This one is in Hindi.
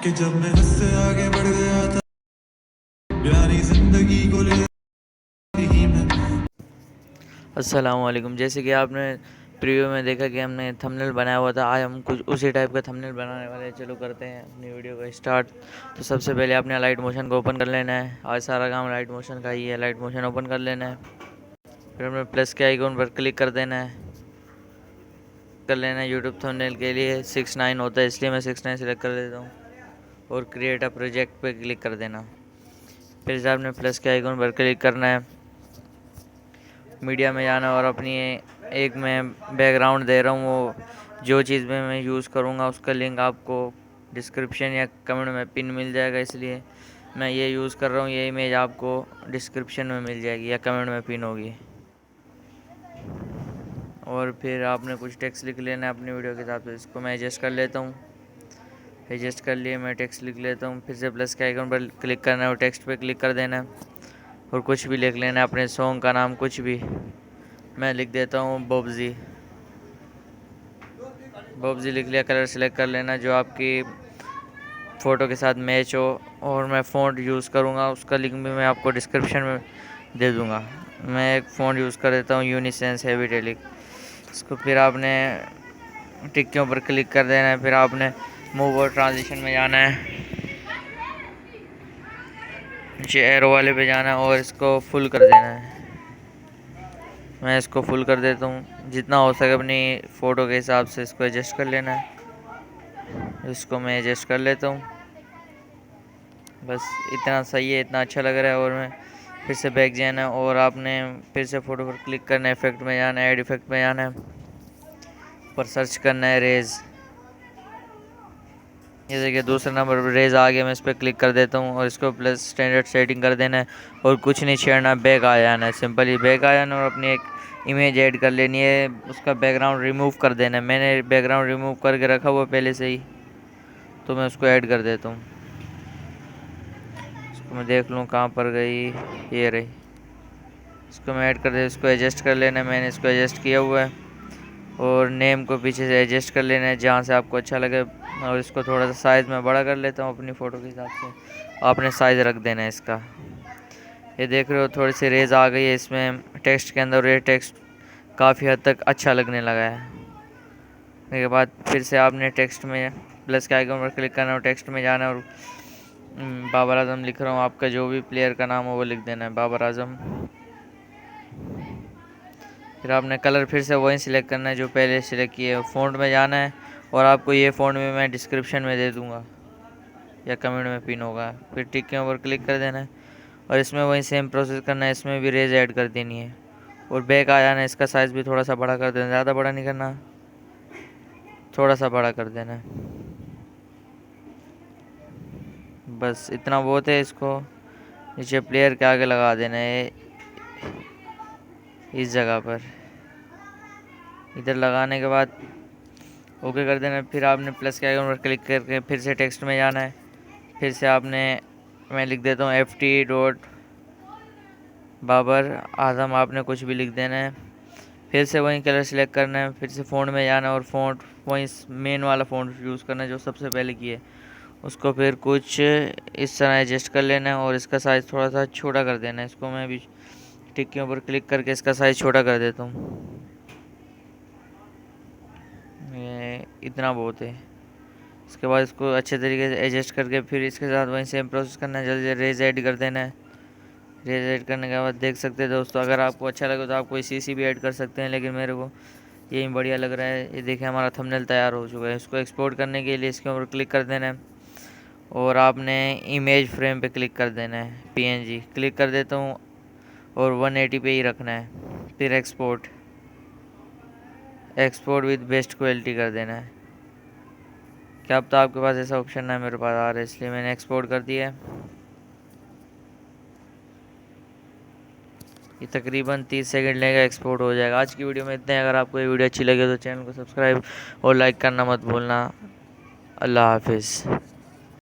कि जब मैं उससे आगे बढ़ गया था प्यारी जिंदगी को ले ही मैं। अस्सलामुअलैकुम। जैसे कि आपने प्रीव्यू में देखा कि हमने थंबनेल बनाया हुआ था, आज हम कुछ उसी टाइप का थंबनेल बनाने वाले हैं। चलो करते हैं अपनी वीडियो का स्टार्ट। तो सबसे पहले आपने लाइट मोशन को ओपन कर लेना है। आज सारा काम लाइट मोशन का ही है। लाइट मोशन ओपन कर लेना है, फिर हमें प्लस के आइकॉन पर क्लिक कर देना है। कर लेना है यूट्यूब थंबनेल के लिए 6:9 होता है, इसलिए मैं 6:9 सेलेक्ट कर देता हूँ और क्रिएट अ प्रोजेक्ट पे क्लिक कर देना। फिर से आपने प्लस के आइकॉन पर क्लिक करना है, मीडिया में जाना और अपनी एक मैं बैकग्राउंड दे रहा हूँ, वो जो चीज़ में मैं यूज़ करूँगा उसका लिंक आपको डिस्क्रिप्शन या कमेंट में पिन मिल जाएगा, इसलिए मैं ये यूज़ कर रहा हूँ। ये इमेज आपको डिस्क्रिप्शन में मिल जाएगी या कमेंट में पिन होगी। और फिर आपने कुछ टेक्स्ट लिख लेना है अपनी वीडियो के हिसाब से। इसको मैं एडजस्ट कर लेता हूँ। एडजस्ट कर लिए, मैं टेक्स्ट लिख लेता हूँ। फिर से प्लस के आइकन पर क्लिक करना है और टेक्स्ट पे क्लिक कर देना है और कुछ भी लिख लेना है, अपने सॉन्ग का नाम कुछ भी। मैं लिख देता हूँ बॉबजी। बॉबजी लिख लिया। कलर सेलेक्ट कर लेना जो आपकी फ़ोटो के साथ मैच हो, और मैं फ़ॉन्ट यूज़ करूँगा, उसका लिंक भी मैं आपको डिस्क्रिप्शन में दे दूँगा। मैं एक फ़ॉन्ट यूज़ कर देता हूँ यूनिसेंस हैवी इटैलिक। इसको फिर आपने टिक्कियों पर क्लिक कर देना है। फिर आपने मूव और ट्रांजिशन में जाना है, नीचे एरो वाले पे जाना है और इसको फुल कर देना है। मैं इसको फुल कर देता हूँ, जितना हो सके अपनी फ़ोटो के हिसाब से इसको एडजस्ट कर लेना है। इसको मैं एडजस्ट कर लेता हूँ। बस इतना सही है, इतना अच्छा लग रहा है। और मैं फिर से बैक जाना है और आपने फिर से फ़ोटो पर क्लिक करना है, इफेक्ट में जाना है, ऐड इफेक्ट में जाना है, पर सर्च करना है रेज़। ये देखिए दूसरा नंबर पर रेज़ आ गया। मैं इस पर क्लिक कर देता हूँ और इसको प्लस स्टैंडर्ड सेटिंग कर देना है और कुछ नहीं छेड़ना, बैक आ जाना है। सिंपली बैक आ जाना और अपनी एक इमेज ऐड कर लेनी है। उसका बैकग्राउंड रिमूव कर देना है। मैंने बैकग्राउंड रिमूव करके रखा हुआ पहले से ही, तो मैं उसको ऐड कर देता हूँ। इसको मैं देख लूँ कहाँ पर गई, ये रही। इसको मैं ऐड कर दे, इसको एडजस्ट कर लेना है। मैंने इसको एडजस्ट किया हुआ है और नेम को पीछे से एडजस्ट कर लेना है जहाँ से आपको अच्छा लगे। और इसको थोड़ा सा साइज़ में बड़ा कर लेता हूँ अपनी फ़ोटो के हिसाब से। आपने साइज़ रख देना है इसका। ये देख रहे हो थोड़ी सी रेज़ आ गई है इसमें टेक्स्ट के अंदर। ये टेक्स्ट काफ़ी हद तक अच्छा लगने लगा है। उसके बाद फिर से आपने टेक्स्ट में प्लस के आइकन पर क्लिक करना है और टेक्स्ट में जाना है और बाबर आजम लिख रहा हूँ। आपका जो भी प्लेयर का नाम हो वो लिख देना है, बाबर आजम। फिर आपने कलर फिर से वही सिलेक्ट करना है जो पहले सिलेक्ट किए। फ़ॉन्ट में जाना है और आपको ये फ़ॉन्ट में मैं डिस्क्रिप्शन में दे दूँगा या कमेंट में पिन होगा। फिर टिक के ऊपर क्लिक कर देना है और इसमें वही सेम प्रोसेस करना है। इसमें भी रेज ऐड कर देनी है और बैक आ जाना है। इसका साइज़ भी थोड़ा सा बड़ा कर देना, ज़्यादा बड़ा नहीं करना, थोड़ा सा बड़ा कर देना है। बस इतना बहुत है। इसको नीचे प्लेयर के आगे लगा देना है, इस जगह पर। इधर लगाने के बाद ओके कर देना। फिर आपने प्लस के आइकन पर क्लिक करके फिर से टेक्स्ट में जाना है। फिर से आपने, मैं लिख देता हूँ FT. बाबर आजम, आपने कुछ भी लिख देना है। फिर से वही कलर सेलेक्ट करना है, फिर से फ़ॉन्ट में जाना है और फ़ॉन्ट वही मेन वाला फ़ॉन्ट यूज़ करना है जो सबसे पहले किए। उसको फिर कुछ इस तरह एडजस्ट कर लेना है और इसका साइज़ थोड़ा सा छोटा कर देना है। इसको मैं भी टिक्कियों पर क्लिक करके इसका साइज़ छोटा कर देता हूँ। ये इतना बहुत है। इसके बाद इसको अच्छे तरीके से एडजस्ट करके फिर इसके साथ वहीं सेम प्रोसेस करना है। जल्दी रेज ऐड कर देना है। रेज ऐड करने के बाद देख सकते हैं दोस्तों, अगर आपको अच्छा लगे तो आप कोई CC भी ऐड कर सकते हैं, लेकिन मेरे को यही बढ़िया लग रहा है। ये देखिए हमारा थंबनेल तैयार हो चुका है। इसको एक्सपोर्ट करने के लिए इसके ऊपर क्लिक कर देना है और आपने इमेज फ्रेम पे क्लिक कर देना है। PNG क्लिक कर देता हूँ और 180 पे ही रखना है। फिर एक्सपोर्ट विद बेस्ट क्वालिटी कर देना है। क्या अब तो आपके पास ऐसा ऑप्शन है, मेरे पास आ रहा है, इसलिए मैंने एक्सपोर्ट कर दिया है। ये तकरीबन 30 सेकंड लेगा, एक्सपोर्ट हो जाएगा। आज की वीडियो में इतने। अगर आपको ये वीडियो अच्छी लगे तो चैनल को सब्सक्राइब और लाइक करना मत भूलना। अल्लाह हाफिज़।